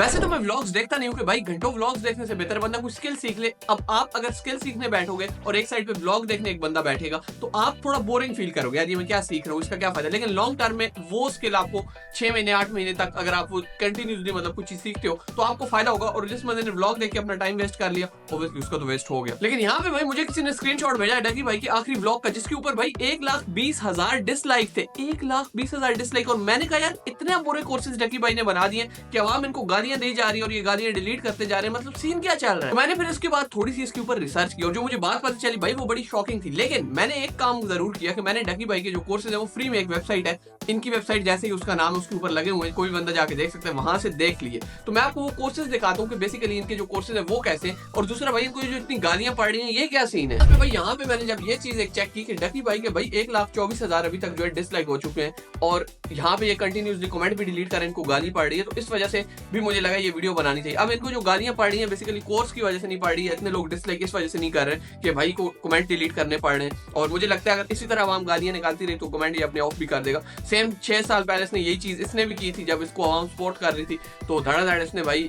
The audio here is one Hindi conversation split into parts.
वैसे तो मैं व्लॉग्स देखता नहीं हूँ कि भाई घंटों व्लॉग्स देखने से बेहतर बंदा कुछ स्किल सीख ले। अब आप अगर स्किल सीखने बैठोगे और एक साइड पे व्लॉग देखने एक बंदा बैठेगा तो आप थोड़ा बोरिंग फील करोगे, यार ये मैं क्या सीख रहा हूँ, इसका क्या फायदा। लेकिन लॉन्ग टर्म में वो स्किल आपको 6 महीने 8 महीने तक अगर आप वो कंटिन्यूसली मतलब कुछ चीज सीखते हो तो आपको फायदा होगा। और जिस बंदे ने व्लॉग देख के अपना टाइम वेस्ट कर लिया ऑब्वियसली उसका तो वेस्ट हो गया। लेकिन यहाँ पे भाई मुझे किसी ने स्क्रीनशॉट भेजा है डकी भाई की आखिरी व्लॉग का, जिसके ऊपर भाई 1,20,000 डिसलाइक थे। 1,20,000 डिसलाइक। और मैंने कहा यार इतने बुरे कोर्सेज डकी भाई ने बना दिए कि आवाम इनको गालियां दी जा रही है और ये गालियां डिलीट करते जा रहे हैं, मतलब सीन क्या चल रहा है। तो मैंने फिर इसके बाद थोड़ी सी इसके ऊपर रिसर्च की और जो मुझे बात पता चली भाई वो बड़ी शॉकिंग थी। लेकिन मैंने एक काम जरूर किया कि मैंने डकी भाई के जो कोर्सेज है वो फ्री में, एक वेबसाइट है इनकी वेबसाइट जैसे ही उसका नाम उसके ऊपर लगे हुए हैं, कोई बंदा जाके देख सकता है, वहां से देख लिए। तो मैं आपको वो कोर्सेज दिखाता हूँ कि बेसिकली इनके जो कोर्सेज है वो कैसे, और दूसरा भाई इनको जो इतनी गालियां पड़ रही हैं ये क्या सीन है। भाई यहाँ पे मैंने जब ये चीज एक चेक की कि डकी भाई के भाई 1,24,000 अभी तक जो है डिसलाइक हो चुके हैं और यहाँ पे ये कंटिन्यूसली कमेंट भी डिलीट कर रहे हैं, इनको गाली पड़ रही है, तो इस वजह से भी मुझे लगा ये वीडियो बनानी चाहिए। अब इनको जो गालियां पड़ रही हैं बेसिकली कोर्स की वजह से नहीं पड़ रही है, इतने लोग डिसलाइक इस वजह से नहीं कर रहे कि भाई को कमेंट डिलीट करने पड़ रहे हैं। और मुझे लगता है अगर इसी तरह आवाम गालियां निकालती रही तो कमेंट ये अपने ऑफ भी कर देगा। सेम 6 साल पहले इसने यही चीज इसने भी की थी, जब इसको आवाम सपोर्ट कर रही थी तो धड़ाधड़ इसने भाई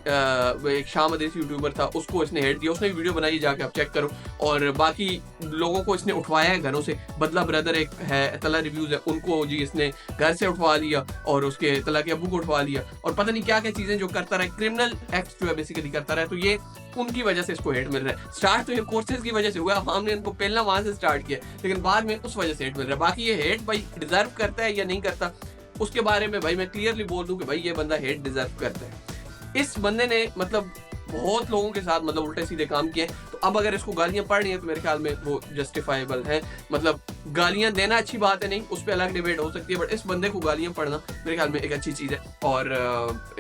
एक शाम अदीस यूट्यूबर था उसको इसने हेट दिया, उसने भी वीडियो बनाई जाके आप चेक करो। और बाकी लोगों को इसने उठवाया है घरों से, बदला ब्रदर एक है तला रिव्यूज है उनको जी इसने घर से उठवा लिया और उसके तला के अबू को उठवा लिया और पता नहीं क्या क्या चीजें जो करता रहा, क्रिमिनल एक्ट जो है बेसिकली करता रहा। तो ये उनकी वजह से इसको हेट मिल रहा है। स्टार्ट तो ये कोर्सेज की वजह से हुआ, हमने इनको पहला वहां से स्टार्ट किया, लेकिन बाद में उस वजह से हेट मिल रहा है। बाकी ये हेट भाई डिजर्व करता है या नहीं करता उसके बारे में भाई मैं क्लियरली बोल दूं कि भाई ये बंदा हेट डिजर्व करता है। इस बंदे ने मतलब बहुत लोगों के साथ मतलब उल्टे सीधे काम किए, तो अब अगर इसको गालियां पड़ रही हैं तो मेरे ख्याल में वो जस्टिफाइबल है। मतलब गालियां देना अच्छी बात है, नहीं उस पर अलग डिबेट हो सकती है, बट इस बंदे को गालियां पड़ना मेरे ख्याल में एक अच्छी चीज़ है। और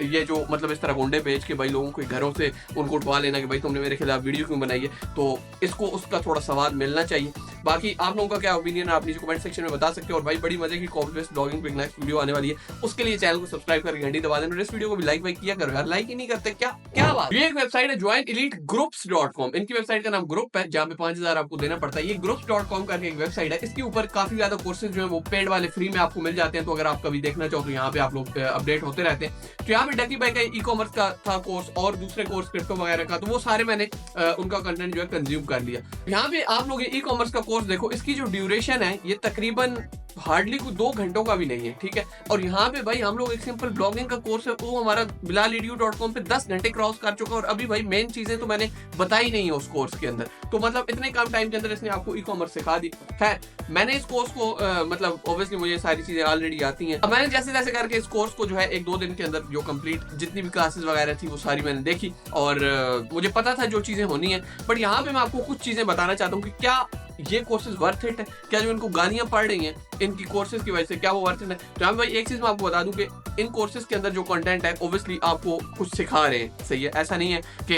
ये जो मतलब इस तरह गुंडे भेज के भाई लोगों के घरों से उनको उठवा लेना कि भाई तुमने मेरे खिलाफ वीडियो क्यों बनाई है, तो इसको उसका थोड़ा सवाल मिलना चाहिए। बाकी आप लोगों का क्या ओपिनियन है आप नीचे कमेंट सेक्शन में बता सकते हो। और भाई बड़ी मजे की कॉपी पेस्ट ब्लॉगिंग पे एक नेक्स्ट वीडियो आने वाली है, उसके लिए चैनल को सब्सक्राइब करके घंटी दबा देना और इस वीडियो को भी लाइक किया करो यार, लाइक ही नहीं करते क्या क्या बात। ये एक वेबसाइट है joineliteGroups.com, इनकी वेबसाइट का नाम ग्रुप है जहाँ पे 5,000 आपको देना पड़ता है। ये groups.com करके एक वेबसाइट है, इसके ऊपर काफी ज्यादा कोर्सेज जो है वो पेड वाले फ्री में आपको मिल जाते हैं। तो अगर आप कभी देखना चाहो तो यहाँ पे आप लोग अपडेट होते रहते हैं। तो यहाँ पे डकी भाई का ई कॉमर्स का था कोर्स और दूसरे कोर्स क्रिप्टो वगैरह का, तो वो सारे मैंने उनका कंटेंट जो है कंज्यूम कर लिया। यहाँ पे आप लोग ई कॉमर्स का कोर्स देखो, इसकी जो ड्यूरेशन है ये तकरीबन हार्डली कोई 2 घंटों का भी नहीं है, ठीक है। और यहाँ पे भाई हम लोग एक सिंपल ब्लॉगिंग का कोर्स है वो हमारा bilalidyu.com पे 10 घंटे क्रॉस कर चुका और अभी भाई मेन चीजें तो मैंने बताई नहीं है उस कोर्स के अंदर। तो मतलब इतने कम टाइम के अंदर इसने आपको ई कॉमर्स सिखा दी। खैर मैंने इस कोर्स को मतलब ऑब्वियसली मुझे सारी चीजें ऑलरेडी आती हैं। अब मैंने जैसे जैसे करके इस कोर्स को जो है 1-2 दिन के अंदर जो कंप्लीट जितनी भी क्लासेस वगैरह थी वो सारी मैंने देखी और मुझे पता था जो चीजें होनी है। बट यहाँ पे मैं आपको कुछ चीजें बताना चाहता हूँ कि क्या ये कोर्सेज वर्थ इट है, क्या जो इनको गालियां पड़ रही हैं इनकी कोर्सेज की वजह से क्या वो वर्थ इट है। तो यहाँ भाई एक चीज मैं आपको बता दूं कि इन कोर्सेज के अंदर जो कंटेंट है ऑब्वियसली आपको कुछ सिखा रहे हैं, सही है, ऐसा नहीं है कि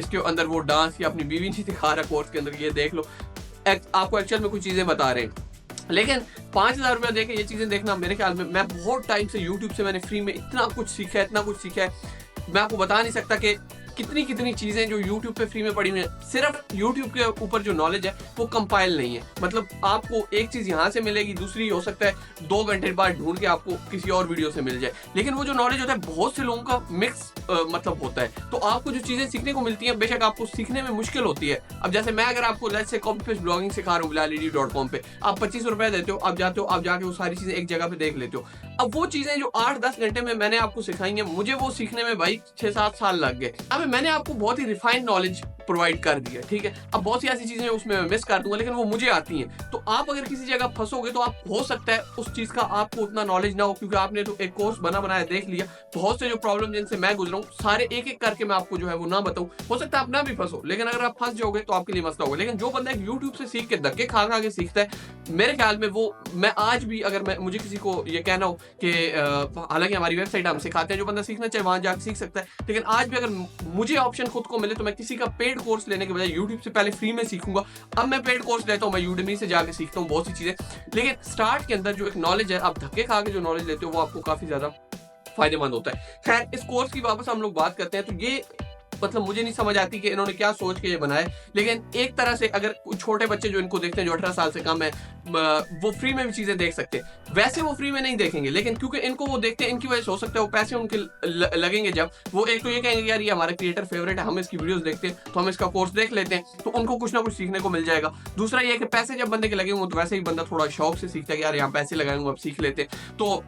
इसके अंदर वो डांस या अपनी बीवी नहीं सिखा रहा कोर्स के अंदर, ये देख लो आपको एक्चुअल में कुछ चीजें बता रहे हैं। लेकिन 5,000 रुपया देके ये चीजें देखना मेरे ख्याल में, मैं बहुत टाइम से यूट्यूब से मैंने फ्री में इतना कुछ सीखा है, इतना कुछ सीखा है, मैं आपको बता नहीं सकता कि कितनी चीजें जो YouTube पे फ्री में पड़ी हुई है। सिर्फ YouTube के ऊपर जो नॉलेज है वो कंपाइल नहीं है, मतलब आपको एक चीज यहाँ से मिलेगी, दूसरी हो सकता है 2 घंटे बाद ढूंढ के आपको किसी और वीडियो से मिल जाए। लेकिन वो जो नॉलेज होता है बहुत से लोगों का मिक्स मतलब होता है, तो आपको जो चीजें सीखने को मिलती हैं बेशक आपको सीखने में मुश्किल होती है। अब जैसे मैं अगर आपको let's say copy paste blogging सिखा रहा हूँ bilalidyu.com पे, आप 25 रुपए देते हो, आप जाते हो, आप जाके वो सारी चीजें एक जगह पे देख लेते हो। अब वो चीजें जो 8-10 घंटे में मैंने आपको सिखाई है, मुझे वो सीखने में भाई 6-7 साल लग गए। अब मैंने आपको बहुत ही रिफाइंड नॉलेज प्रोवाइड कर दिया, ठीक है। अब बहुत सी ऐसी चीजें उसमें मिस कर दूंगा लेकिन वो मुझे आती हैं। तो आप अगर किसी जगह फंसोगे तो आप हो सकता है उस चीज का आपको उतना नॉलेज ना हो, क्योंकि आपने तो एक कोर्स बनाया देख लिया। बहुत से जो प्रॉब्लम जिनसे मैं गुजरा हूँ सारे एक एक करके मैं आपको जो है वो ना बताऊं, हो सकता है आप ना भी फंसो, लेकिन अगर आप फंस जाओगे तो आपके लिए मसला होगा। लेकिन जो बंदा एक यूट्यूब से सीख के धक्के खा के सीखता है, मेरे ख्याल में वो, मैं आज भी अगर मुझे किसी को ये कहना हो कि हालांकि हमारी वेबसाइट हम सिखाते हैं, जो बंदा सीखना चाहे वहां जाकर सीख सकता है, लेकिन आज भी अगर मुझे ऑप्शन खुद को मिले तो मैं किसी का पेड कोर्स लेने के बजाय यूट्यूब से पहले फ्री में सीखूंगा। अब मैं पेड कोर्स लेता हूँ, मैं यूडेमी से जाके सीखता हूँ बहुत सी चीजें, लेकिन स्टार्ट के अंदर जो एक नॉलेज है, आप धक्के खा के जो नॉलेज लेते हो वो आपको काफी ज्यादा फायदेमंद होता है। खैर इस कोर्स की वापस हम लोग बात करते हैं, तो ये मतलब मुझे नहीं समझ आती कि इन्होंने क्या सोच के ये बनाया। लेकिन एक तरह से अगर छोटे बच्चे जो इनको देखते हैं, जो 18 साल से कम है, वो फ्री में भी चीजें देख सकते हैं। वैसे वो फ्री में नहीं देखेंगे, लेकिन क्योंकि इनको वो देखते हैं, इनकी वजह से हो सकता है वो पैसे उनके लगेंगे। जब वो एक तो ये कहेंगे यार ये हमारा क्रिएटर फेवरेट है, हम इसकी वीडियोस देखते हैं, तो हम इसका कोर्स देख लेते हैं, तो उनको कुछ ना कुछ सीखने को मिल जाएगा। दूसरा ये है कि पैसे जब बंदे के लगे होंगे तो वैसे ही बंदा थोड़ा शौक से सीखता है कि यार यहाँ पैसे लगाएंगे अब सीख लेते हैं। तो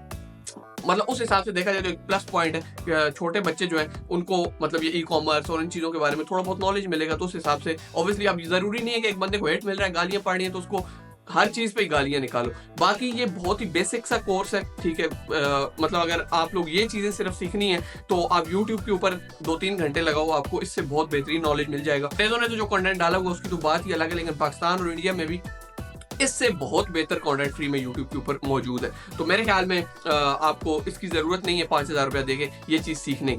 मतलब उस हिसाब से देखा जाए तो एक प्लस पॉइंट है कि छोटे बच्चे जो हैं उनको मतलब ये ई-कॉमर्स और इन चीज़ों के बारे में थोड़ा बहुत नॉलेज मिलेगा। तो उस हिसाब से ऑब्वियसली अब ज़रूरी नहीं है कि एक बंदे को हेट मिल रहा है, गालियाँ पड़ रही हैं तो उसको हर चीज़ पे ही गालियाँ निकालो। बाकी ये बहुत ही बेसिक सा कोर्स है, ठीक है। मतलब अगर आप लोग ये चीज़ें सिर्फ सीखनी है तो आप यूट्यूब के ऊपर 2-3 घंटे लगाओ, आपको इससे बहुत बेहतरीन नॉलेज मिल जाएगा। अंग्रेज़ों ने तो जो कंटेंट डाला होगा उसकी तो बात ही अलग है, लेकिन पाकिस्तान और इंडिया में भी इससे बहुत बेहतर कंटेंट फ्री में यूट्यूब के ऊपर मौजूद है। तो मेरे ख्याल में आपको इसकी ज़रूरत नहीं है 5,000 रुपया देके ये चीज़ सीखने की।